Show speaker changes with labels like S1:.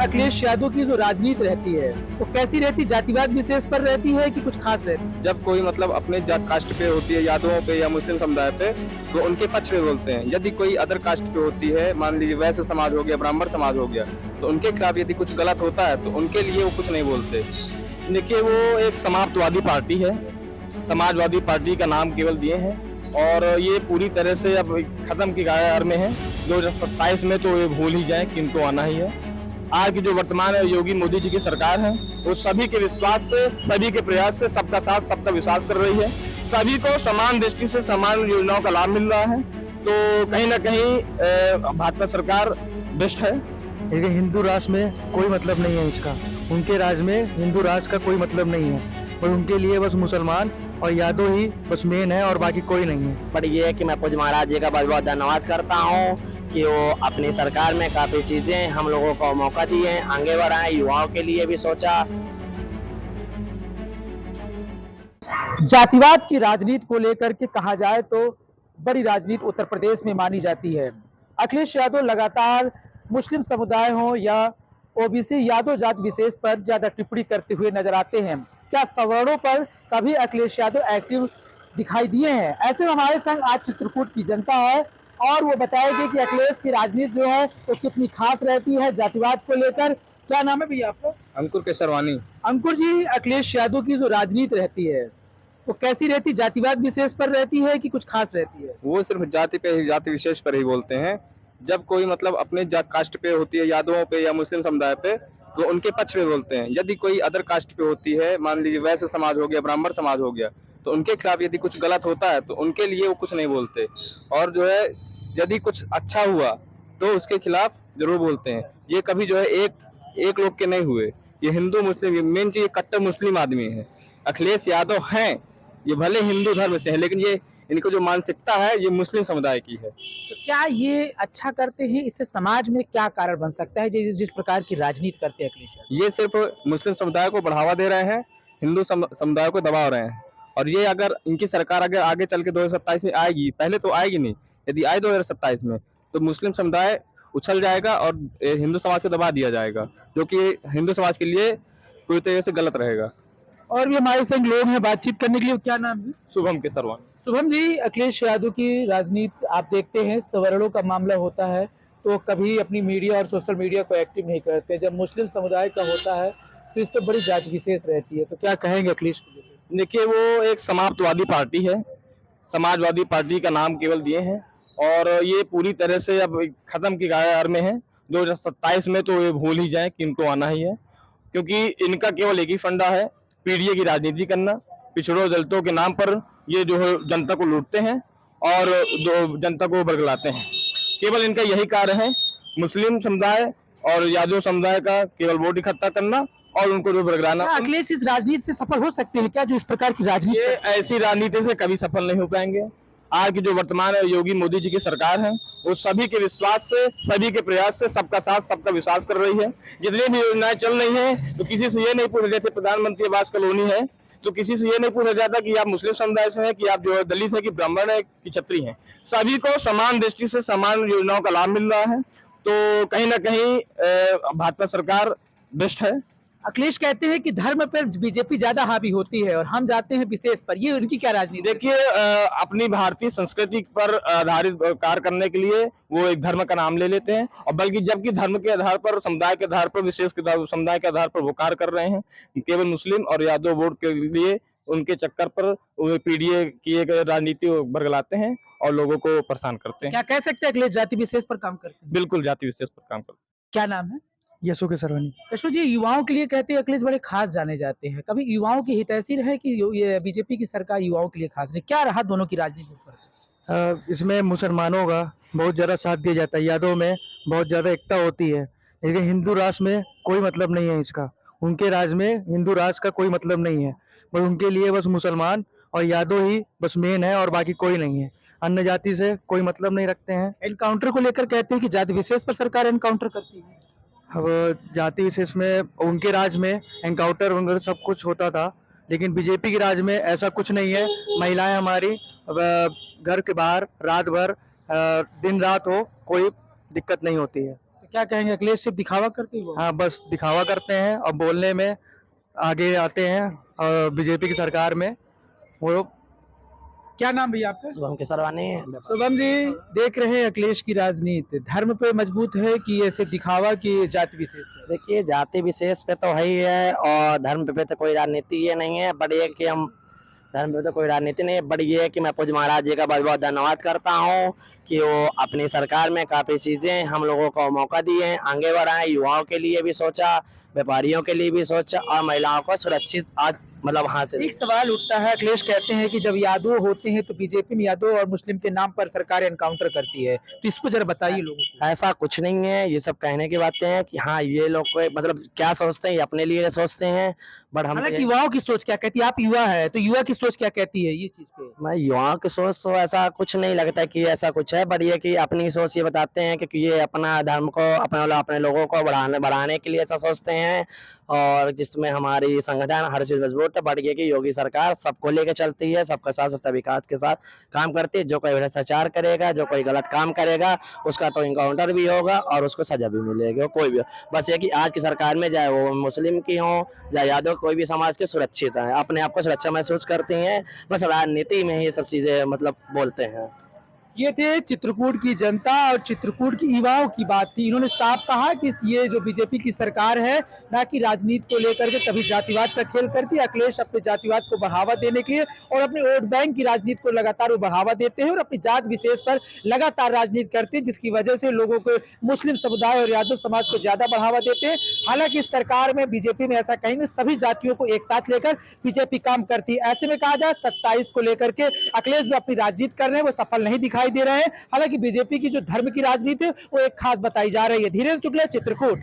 S1: अखिलेश यादव की जो राजनीति रहती है वो कैसी रहती, जातिवाद विशेष पर रहती है कि कुछ खास रहती है?
S2: जब कोई मतलब अपने कास्ट पे होती है, यादवों पे या मुस्लिम समुदाय पे, तो उनके पक्ष में बोलते हैं। यदि कोई अदर कास्ट पे होती है, मान लीजिए वैश्य समाज हो गया, ब्राह्मण समाज हो गया, तो उनके खिलाफ यदि कुछ गलत होता है तो उनके लिए वो कुछ नहीं बोलते। देखिए, वो एक समाजवादी पार्टी है, समाजवादी पार्टी का नाम केवल दिए हैं और ये पूरी तरह से अब खत्म की कगार में है। 2027 में तो ये भूल ही जाए कि इनको आना ही है। आज की जो वर्तमान योगी मोदी जी की सरकार है, वो सभी के विश्वास से, सभी के प्रयास से, सबका साथ सबका विश्वास कर रही है। सभी को समान दृष्टि से समान योजनाओं का लाभ मिल रहा है, तो कहीं ना कहीं भाजपा सरकार बेस्ट है।
S3: लेकिन हिंदू राष्ट्र में कोई मतलब नहीं है इसका। उनके राज में हिंदू राष्ट्र का कोई मतलब नहीं है और उनके लिए बस मुसलमान और यादव ही बस मेन है और बाकी कोई नहीं है।
S4: बट ये है कि मैं पूज महाराज जी का बहुत बहुत धन्यवाद करता हूँ कि वो अपनी सरकार में काफी चीजें हम लोगों को मौका दिए, आगे बढ़ाए, युवाओं के लिए भी सोचा।
S1: जातिवाद की राजनीति को लेकर के कहा जाए तो बड़ी राजनीति उत्तर प्रदेश में मानी जाती है। अखिलेश यादव लगातार मुस्लिम समुदाय हो या ओबीसी यादव जाति विशेष पर ज्यादा टिप्पणी करते हुए नजर आते हैं। क्या सवर्णों पर कभी अखिलेश यादव एक्टिव दिखाई दिए हैं? ऐसे में हमारे संग आज चित्रकूट की जनता है और वो बताएगी कि अखिलेश की राजनीति जो है तो कितनी खास रहती है जातिवाद को लेकर। क्या नाम है भैया आपका?
S2: अंकुर केसरवानी।
S1: अंकुर जी, अखिलेश यादव की जो राजनीति रहती है तो कैसी रहती, जातिवाद विशेष पर रहती है कि कुछ खास रहती है?
S2: वो सिर्फ जाति पे ही, जाति विशेष पर ही बोलते हैं। जब कोई मतलब अपने कास्ट पे होती है, यादवों पे या मुस्लिम समुदाय पे, तो उनके पक्ष में बोलते हैं। यदि कोई अदर कास्ट पे होती है, मान लीजिए वैश्य समाज हो गया, ब्राह्मण समाज हो गया, तो उनके खिलाफ यदि कुछ गलत होता है तो उनके लिए वो कुछ नहीं बोलते। और जो है, यदि कुछ अच्छा हुआ तो उसके खिलाफ जरूर बोलते हैं। ये कभी जो है एक लोग के नहीं हुए, ये हिंदू मुस्लिम, मेन चीज कट्टर मुस्लिम आदमी है। अखिलेश यादव हैं, ये भले हिंदू धर्म से है, लेकिन ये इनको जो मानसिकता है ये मुस्लिम समुदाय की है।
S1: तो क्या ये अच्छा करते हैं? इससे समाज में क्या कारण बन सकता है जिस प्रकार की राजनीति करते हैं अखिलेश यादव?
S2: ये सिर्फ मुस्लिम समुदाय को बढ़ावा दे रहे हैं, हिंदू समुदाय को दबा रहे हैं। और ये अगर इनकी सरकार अगर आगे चल के 2027 में आएगी, पहले तो आएगी नहीं, यदि आए 2027 में तो मुस्लिम समुदाय उछल जाएगा और हिंदू समाज को दबा दिया जाएगा, जो कि हिंदू समाज के लिए पूरी तरह से गलत रहेगा।
S1: और भी हमारे संग लोग हैं बातचीत करने के लिए। क्या नाम है?
S2: शुभम केसरवानी।
S1: शुभम जी, अखिलेश यादव की राजनीति आप देखते हैं, सवर्णों का मामला होता है तो कभी अपनी मीडिया और सोशल मीडिया को एक्टिव नहीं करते। जब मुस्लिम समुदाय का होता है तो इस पर बड़ी जाति विशेष रहती है, तो क्या कहेंगे अखिलेश को लेकर?
S2: देखिए, वो एक समाजवादी पार्टी है, समाजवादी पार्टी का नाम केवल दिए हैं और ये पूरी तरह से अब खत्म की कगार में है। 2027 में तो ये भूल ही जाए कि इनको आना ही है, क्योंकि इनका केवल एक ही फंडा है, पीडीए की राजनीति करना। पिछड़ों दलितों के नाम पर ये जो है जनता को लूटते हैं और जनता को बरगलाते हैं। केवल इनका यही कार्य है, मुस्लिम समुदाय और यादव समुदाय का केवल वोट इकट्ठा करना और उनको जो बरगलाना।
S1: क्या अखिलेश इस राजनीति से सफल हो सकते हैं क्या, जो इस प्रकार की राजनीति?
S2: ये ऐसी राजनीति से कभी सफल नहीं हो पाएंगे। आज की जो वर्तमान योगी मोदी जी की सरकार है, वो सभी के विश्वास से, सभी के प्रयास से, सबका साथ सबका विश्वास कर रही है। जितनी भी योजनाएं चल रही हैं, तो किसी से ये नहीं पूछा, जैसे प्रधानमंत्री आवास कॉलोनी है, तो किसी से ये नहीं पूछा जाता कि आप मुस्लिम समुदाय से हैं, कि आप जो है दलित है, कि ब्राह्मण है, कि क्षत्रिय हैं। सभी को समान दृष्टि से समान योजनाओं का लाभ मिल रहा है, तो कहीं ना कहीं भाजपा सरकार बेस्ट है।
S1: अखिलेश कहते हैं कि धर्म पर बीजेपी ज्यादा हावी होती है और हम जाते हैं विशेष पर, ये उनकी क्या राजनीति?
S2: देखिए, अपनी भारतीय संस्कृति पर आधारित कार्य करने के लिए वो एक धर्म का नाम ले लेते हैं, और बल्कि जबकि धर्म के आधार पर, समुदाय के आधार पर, विशेष समुदाय के आधार पर वो कार्य कर रहे हैं। केवल मुस्लिम और यादव वोट के लिए उनके चक्कर पर पीडीए की एक राजनीति बरगलाते हैं और लोगों को परेशान करते हैं।
S1: क्या कह सकते हैं अखिलेश जाति विशेष पर काम करते हैं?
S2: बिल्कुल जाति विशेष पर काम करते हैं।
S1: क्या नाम है?
S3: यशो केसरवानी।
S1: यशो जी, युवाओं के लिए कहते हैं अखिलेश बड़े खास जाने जाते हैं। कभी युवाओं की हितैषी रहे कि ये बीजेपी की सरकार युवाओं के लिए खास रही? क्या रहा दोनों की राजनीति पर?
S3: इसमें मुसलमानों का बहुत ज़्यादा साथ दिया जाता है, यादव में बहुत ज़्यादा एकता होती है। लेकिन हिंदू राष्ट्र में कोई मतलब नहीं है इसका। उनके राज में हिंदू राष्ट्र का कोई मतलब नहीं है, बस उनके लिए बस मुसलमान और यादव ही बस मेन है और बाकी कोई नहीं है। अन्य जाति से कोई मतलब नहीं रखते हैं।
S1: एनकाउंटर को लेकर कहते हैं कि जाति विशेष पर सरकार एनकाउंटर करती है।
S3: अब जाति विशेष में उनके राज में एनकाउंटर वगैरह सब कुछ होता था, लेकिन बीजेपी के राज में ऐसा कुछ नहीं है। महिलाएं हमारी घर के बाहर रात भर दिन रात हो, कोई दिक्कत नहीं होती है।
S1: तो क्या कहेंगे, अखिलेश सिर्फ दिखावा करते हो?
S3: हाँ, बस दिखावा करते हैं और बोलने में आगे आते हैं और बीजेपी की सरकार में वो।
S1: क्या नाम भैया आपका?
S4: शुभम किशोरवानी।
S1: शुभम जी, देख रहे हैं अखिलेश की राजनीति धर्म पे मजबूत है कि ये सिर्फ दिखावा की जाति विशेष पे?
S4: देखिए, जाति विशेष पे तो है ही है और धर्म पे तो कोई राजनीति ये नहीं है, बट ये कि हम धर्म पे तो कोई राजनीति नहीं है, बट ये है कि मैं पूज्य महाराज जी का बहुत बहुत धन्यवाद करता हूँ कि वो अपनी सरकार में काफी चीजें हम लोगों को मौका दिए हैं, आगे बढ़ाए, युवाओं के लिए भी सोचा, व्यापारियों के लिए भी सोचा और महिलाओं को सुरक्षित आज मतलब हासिल।
S1: एक सवाल उठता है, अखिलेश कहते हैं कि जब यादव होते हैं तो बीजेपी में यादव और मुस्लिम के नाम पर सरकार एनकाउंटर करती है, तो इसको जरा बताइए लोगों को।
S4: ऐसा कुछ नहीं है, ये सब कहने की बातें हैं कि हाँ ये लोग को मतलब क्या सोचते हैं, ये अपने लिए सोचते हैं, बट हम
S1: हालांकि युवाओं की सोच क्या कहती है, आप युवा है तो युवा की सोच क्या कहती है ये चीज पे?
S4: मैं युवाओं की सोच तो ऐसा कुछ नहीं लगता कि ऐसा कुछ है, बट ये कि अपनी सोच ये बताते हैं क्योंकि ये अपना धर्म को अपने लोगों को बढ़ाने के लिए ऐसा सोचते हैं और जिसमें हमारी संगठन हर चीज मजबूत है, बट ये कि योगी सरकार सबको लेके चलती है, सबका साथ सबका विकास के साथ काम करती है। जो कोई भ्रष्टाचार करेगा, जो कोई गलत काम करेगा उसका तो इनकाउंटर भी होगा और उसको सजा भी मिलेगी, कोई भी। बस ये कि आज की सरकार में चाहे वो मुस्लिम की हो चाहे यादव, कोई भी समाज के सुरक्षित है, अपने आप को सुरक्षा महसूस करती हैं, बस राजनीति में ये सब चीजें मतलब बोलते हैं।
S1: ये थे चित्रकूट की जनता और चित्रकूट की युवाओं की बात थी। इन्होंने साफ कहा कि ये जो बीजेपी की सरकार है ना कि राजनीति को लेकर के कभी जातिवाद का खेल करती है। अखिलेश अपने जातिवाद को बढ़ावा देने के लिए और अपने वोट बैंक की राजनीति को लगातार वो बढ़ावा देते हैं और अपनी जात विशेष पर लगातार राजनीति करते हैं, जिसकी वजह से लोगों को मुस्लिम समुदाय और यादव समाज को ज्यादा बढ़ावा देते हैं। हालांकि इस सरकार में बीजेपी में ऐसा कहेंगे सभी जातियों को एक साथ लेकर बीजेपी काम करती है। ऐसे में कहा जाए 27 को लेकर के अखिलेश जो अपनी राजनीति कर रहे हैं वो सफल नहीं दिखाई दे रहे हैं। हालांकि बीजेपी की जो धर्म की राजनीति है वो एक खास बताई जा रही है। धीरेन्द्र शुक्ला, चित्रकूट।